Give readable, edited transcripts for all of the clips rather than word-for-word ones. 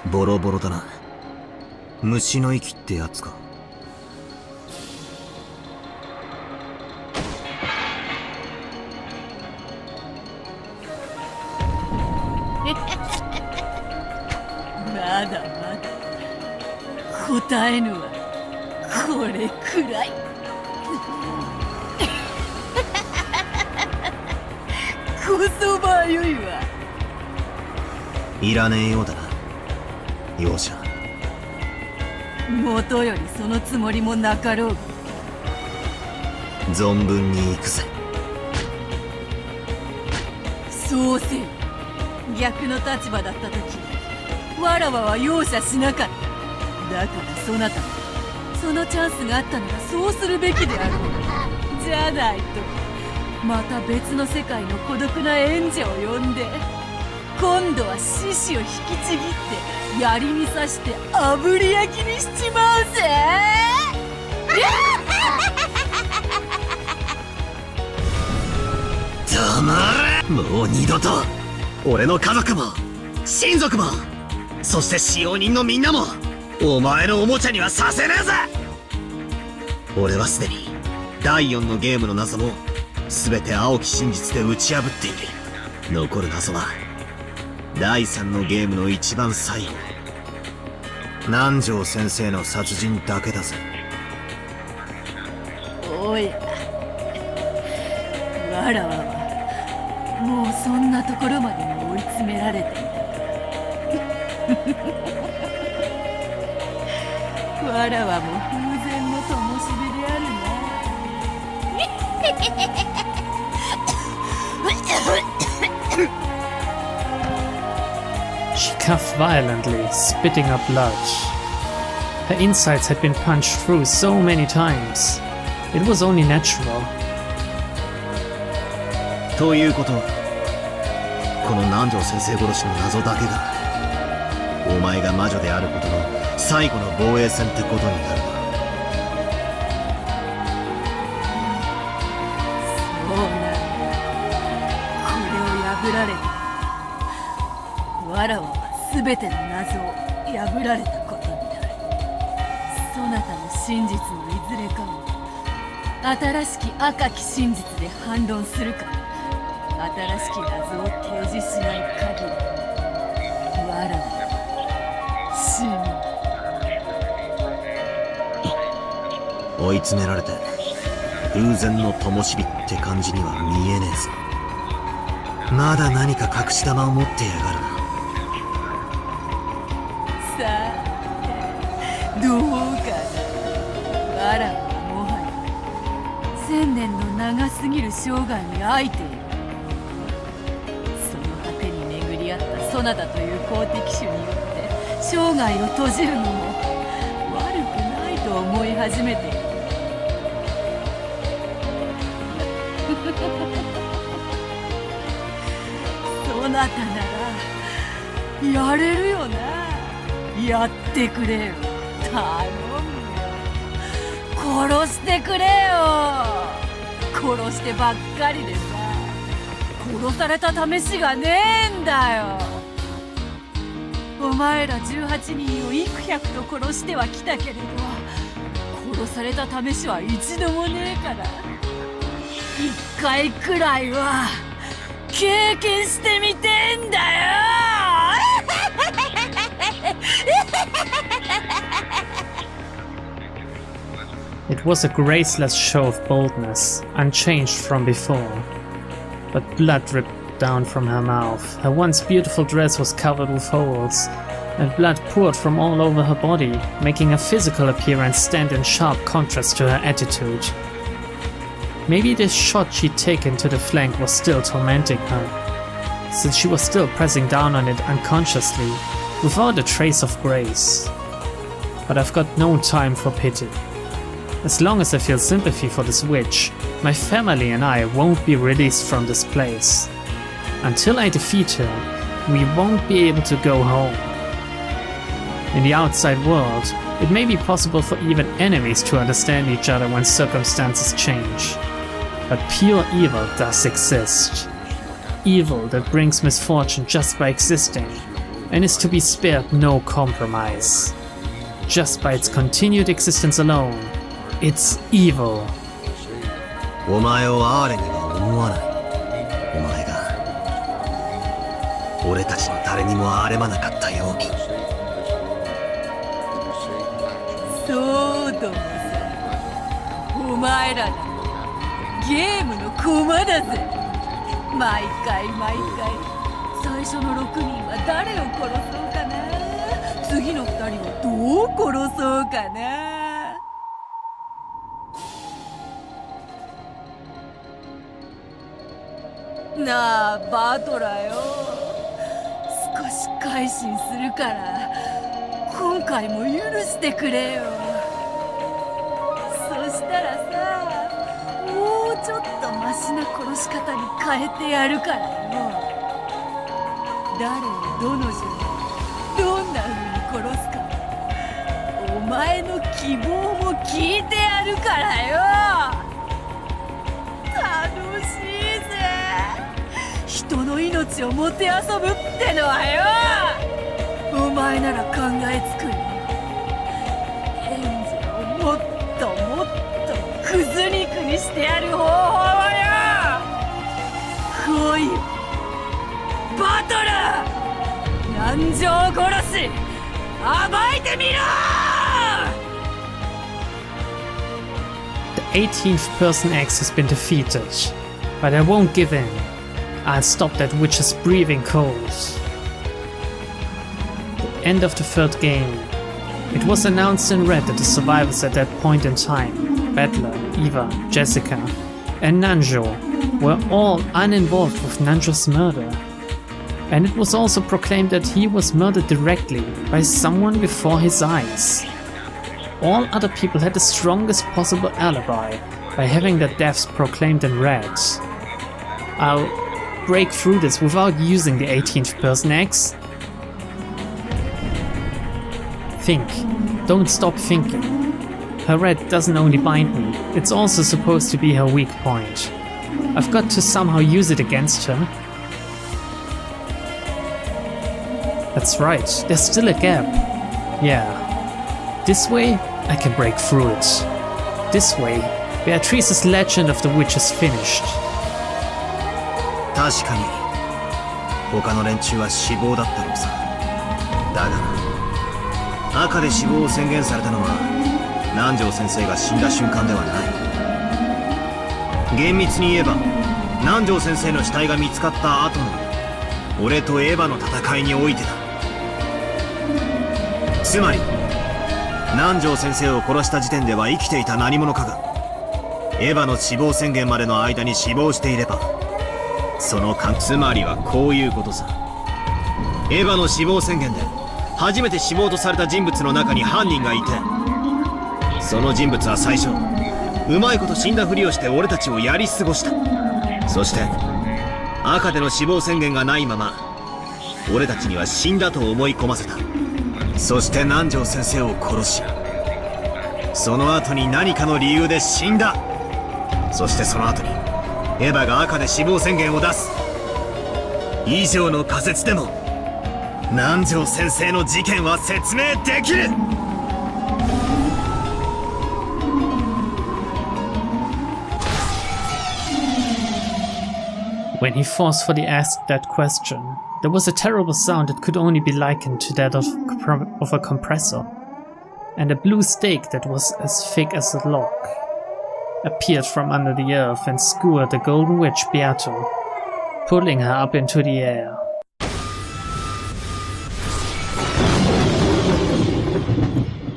ボロボロだな。虫の息ってやつか。まだまだ答えぬはこれくらい。こそばよいわ。いらねえようだな、容赦。もとよりそのつもりもなかろう。存分に行くぜ。そうせよ。逆の立場だった時、わらわは容赦しなかった。だからそなたもそのチャンスがあったならそうするべきであろう。じゃないとまた別の世界の孤独な演者を呼んで、今度は獅子を引きちぎって槍に刺して炙り焼きにしちまうぜ。黙れ。もう二度と俺の家族も親族も、そして使用人のみんなもお前のおもちゃにはさせねえぜ。俺はすでに第4のゲームの謎も全て青き真実で打ち破っている。残る謎は第3のゲームの一番最後、南條先生の殺人だけだぜ。おや、わらわはもうそんなところまでも追い詰められていた。わらわも風前の灯火であるな。She coughed violently, spitting up blood. Her insides had been punched through so many times. It was only natural. ということは、この南條先生殺しの謎だけがお前が魔女であることの最後の防衛戦ってことになるな。そうな。これを破られた。わらわは全ての謎を破られたことになる。そなたの真実のいずれかを新しき赤き真実で反論するか、新しき謎を提示しない限り、わらわは死ぬ。追い詰められて風前の灯火って感じには見えねえぞ。まだ何か隠し玉を持ってやがるな。さあどうかな。わらわはもはや1000年の長すぎる生涯に空いている。その果てに巡り合ったそなたという好敵手によって生涯を閉じるのも悪くないと思い始めている。そなたならやれるよな。やってくれよ。頼むよ。殺してくれよ。殺してばっかりでさ、殺された試しがねえんだよ。お前ら18人を幾百と殺してはきたけれど、殺された試しは一度もねえから、一回くらいは経験してみてえんだよ。It was a graceless show of boldness, unchanged from before. But blood dripped down from her mouth. Her once beautiful dress was covered with holes, and blood poured from all over her body, making her physical appearance stand in sharp contrast to her attitude. Maybe this shot she'd taken to the flank was still tormenting her, since she was still pressing down on it unconsciously, without a trace of grace. But I've got no time for pity. As long as I feel sympathy for this witch, my family and I won't be released from this place. Until I defeat her, we won't be able to go home. In the outside world, it may be possible for even enemies to understand each other when circumstances change. But pure evil does exist. Evil that brings misfortune just by existing. and is to be spared no compromise. Just by its continued existence alone, it's evil. お前を哀れには思わない。お前が俺たちの誰にもあれまなかったように。そうともさ、お前らだゲームの駒だぜ。毎回最初の6人は誰を殺そうかな、次の2人はどう殺そうかな。なあバトラよ、少し改心するから今回も許してくれよ。そしたらさ、もうちょっとマシな殺し方に変えてやるからよ。誰をどの順にどんな風に殺すか、お前の希望も聞いてやるからよ。楽しいぜ、人の命をもてあそぶってのはよ。お前なら考えつくよ。エンジェをもっとくず肉にしてやる方法をよ。来いよバトル、南條殺し暴いてみろ。 The 18th person X has been defeated, but I won't give in. I'll stop that witch's breathing cold. The end of the third game. It was announced in red that the survivors at that point in time, Battler, Eva, Jessica, and Nanjo, were all uninvolved with Nanjo's murder. And it was also proclaimed that he was murdered directly by someone before his eyes. All other people had the strongest possible alibi by having their deaths proclaimed in red. I'll break through this without using the 18th person X. Think. Don't stop thinking. Her red doesn't only bind me, it's also supposed to be her weak point. I've got to somehow use it against her. That's right, there's still a gap. Yeah. This way, I can break through it. This way, Beatrice's legend of the witch is finished. 確かに他の連中は死亡だったのさ。だが赤で死亡を宣言されたのは南條先生が死んだ瞬間ではない。厳密に言えば南條先生の死体が見つかった後の俺とエヴァの戦いにおいてだ。つまり南條先生を殺した時点では生きていた何者かがエヴァの死亡宣言までの間に死亡していれば、その間、つまりはこういうことさ。エヴァの死亡宣言で初めて死亡とされた人物の中に犯人がいて、その人物は最初うまいこと死んだふりをして俺たちをやり過ごした。そして赤での死亡宣言がないまま俺たちには死んだと思い込ませた。そして南條先生を殺し、その後に何かの理由で死んだ。そしてその後にエヴァが赤で死亡宣言を出す。以上の仮説でも南條先生の事件は説明できる。When he forcefully asked that question, there was a terrible sound that could only be likened to that of a compressor, and a blue stake that was as thick as a log appeared from under the earth and skewered the golden witch Beato, pulling her up into the air.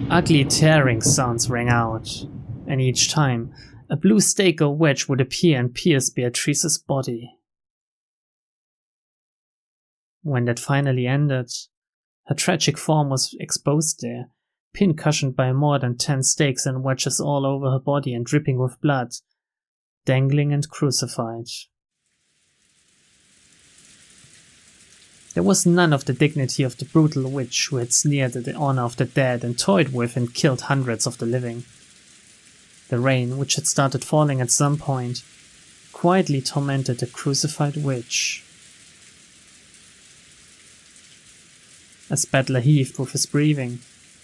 Ugly tearing sounds rang out, and each time, a blue stake or wedge would appear and pierce Beatrice's body. When that finally ended, her tragic form was exposed there, pin-cushioned by more than 10 stakes and wedges all over her body and dripping with blood, dangling and crucified. There was none of the dignity of the brutal witch who had sneered at the honor of the dead and toyed with and killed hundreds of the living. The rain, which had started falling at some point, quietly tormented the crucified witch. as Battler heaved with his breathing.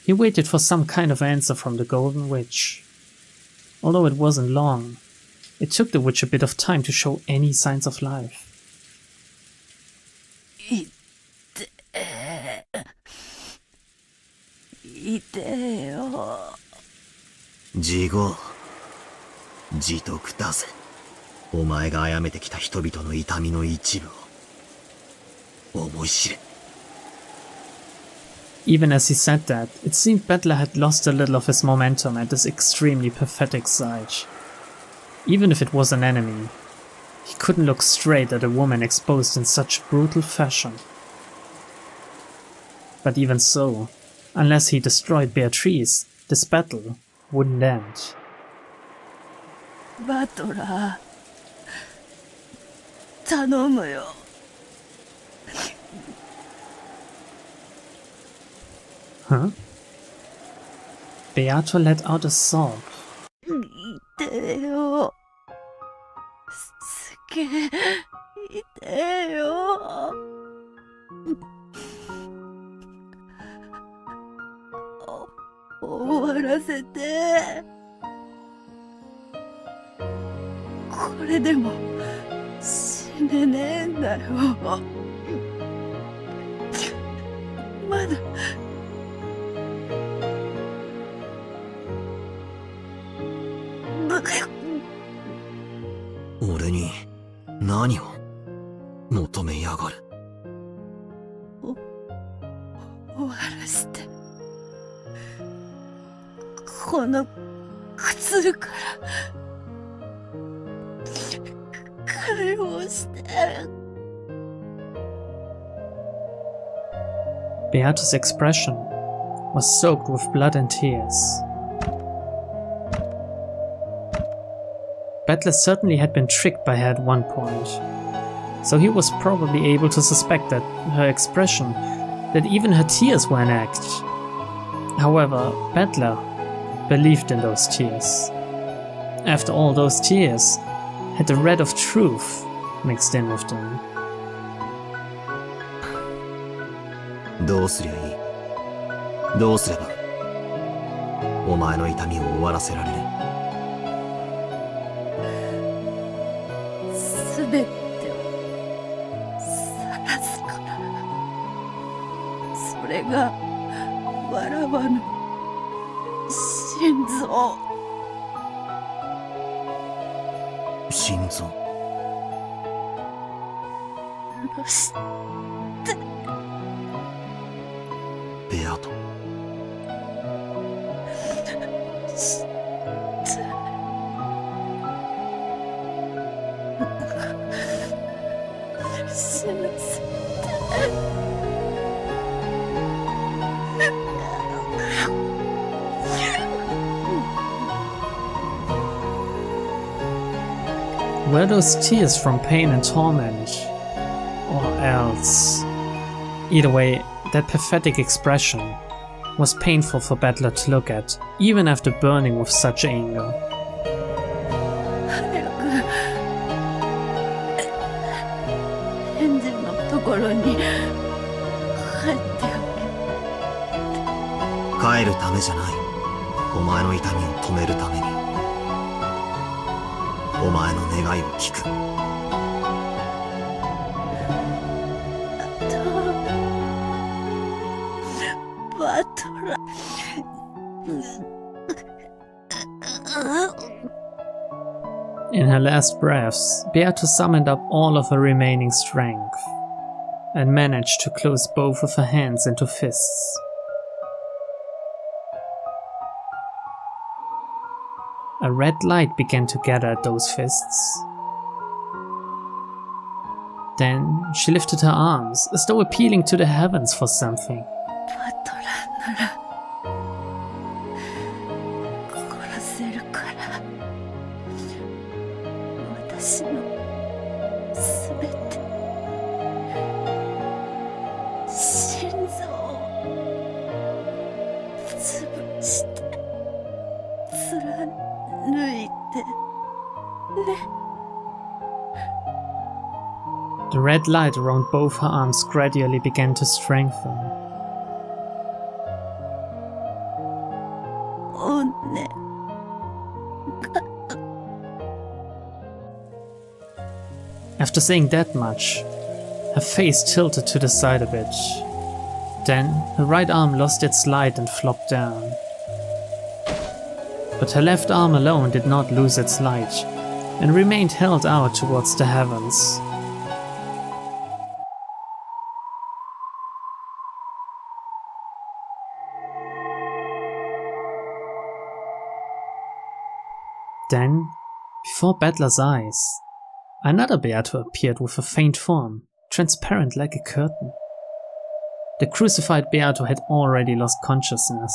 He waited for some kind of answer from the Golden Witch. Although it wasn't long, it took the witch a bit of time to show any signs of life. いてよ。自業自得だぜ。お前が殺めてきた人々の痛みの一部を思い知れ。 Even as he said that, it seemed Battler had lost a little of his momentum at this extremely pathetic sight. Even if it was an enemy, he couldn't look straight at a woman exposed in such brutal fashion. But even so, unless he destroyed Beatrice, this battle wouldn't end. バトラー、頼むよ。Huh? Beato let out a sob. いてよ。すげえ、いてよ。終わらせて。これでも死ねねえんだよ。まだ。俺に何を求めやがる。終わらせて。この苦痛から解放して。Beato's expression was soaked with blood and tears. Battler certainly had been tricked by her at one point, so he was probably able to suspect that her expression, that even her tears were an act. However, Battler believed in those tears. After all, those tears had the red of truth mixed in with them. どうすりゃいい？どうすればお前の痛みを終わらせられる？すべてを晒すから。それがわらわの心臓。心臓。どうしてベアト。死なせて。Were those tears from pain and torment? Or else? Either way, that pathetic expression was painful for Battler to look at, even after burning with such anger. 早くエンジンのところに帰っておけ。帰るためじゃない。お前の痛みを止めるために。お前の願いを聞く。バトラ。In her last breaths, Beato summoned up all of her remaining strength and managed to close both of her hands into fists. A red light began to gather at those fists. Then she lifted her arms, as though appealing to the heavens for something. バトラなら殺せるから。私のすべて、心臓を潰して貫いてね。The red light around both her arms gradually began to strengthen, おね。After saying that much, her face tilted to the side a bit. Then her right arm lost its light and flopped down. But her left arm alone did not lose its light, and remained held out towards the heavens. Then, before Battler's eyes, another Beato appeared with a faint form, transparent like a curtain. The crucified Beato had already lost consciousness.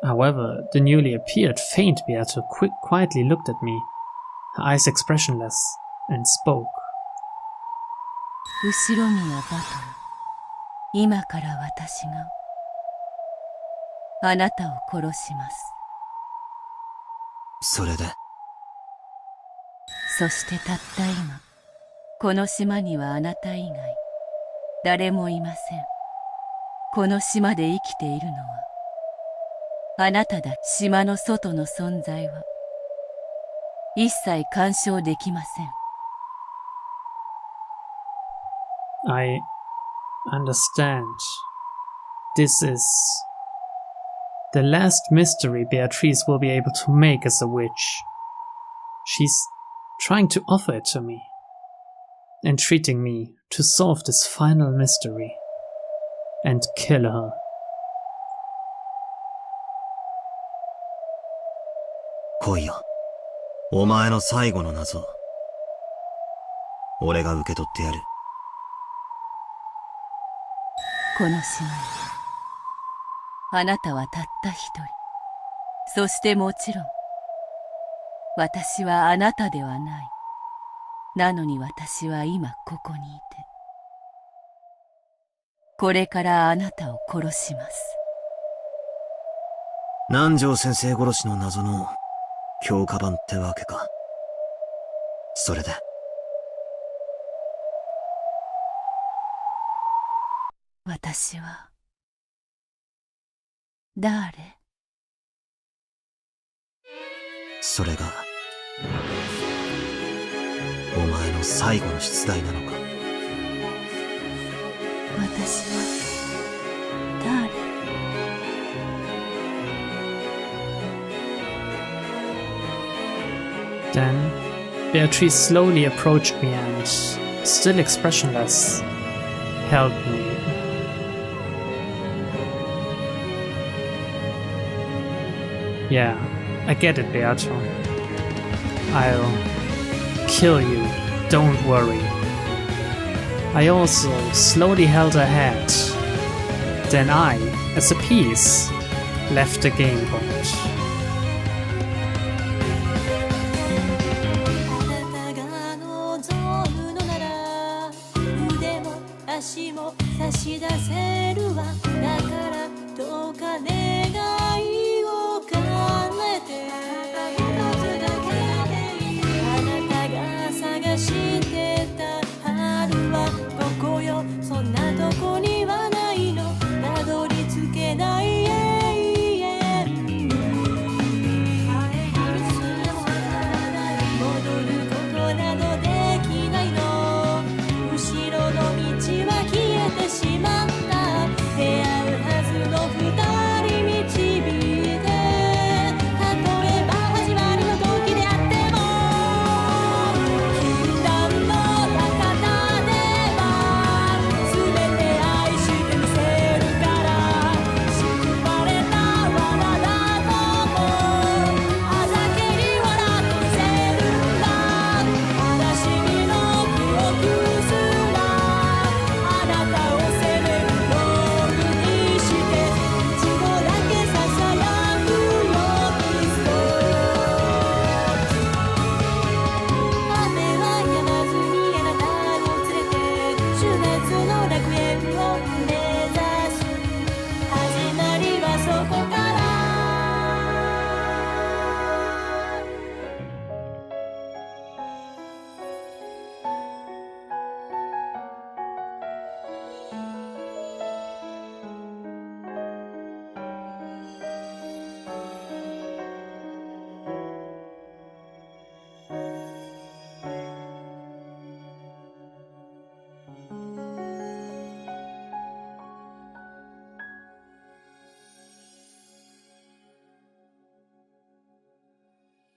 However, the newly appeared faint Beato quietly looked at me, her eyes expressionless, and spoke. 後ろにはバトル。今から私があなたを殺します。それで。そしてたった今、この島にはあなた以外誰もいません。この島で生きているのはあなただ。島の外の存在は一切干渉できません。I understand. This is the last mystery Beatrice will be able to make as a witch. She's trying to offer it to me, entreating me to solve this final mystery and kill her. 来いよ。お前の最後の謎。俺が受け取ってやる。この島にあなたはたった一人。そしてもちろん私はあなたではない。なのに私は今ここにいて、これからあなたを殺します。南條先生殺しの謎の強化版ってわけか。それで。私は誰？それがお前の最後の出題なのか。私は誰？Then Beatrice slowly approached me and, still expressionless, held me. Yeah, I get it, Beato. I'll kill you, don't worry. I also slowly held her head. Then I, as a piece, left the game board. 足も差し出せるわ。だから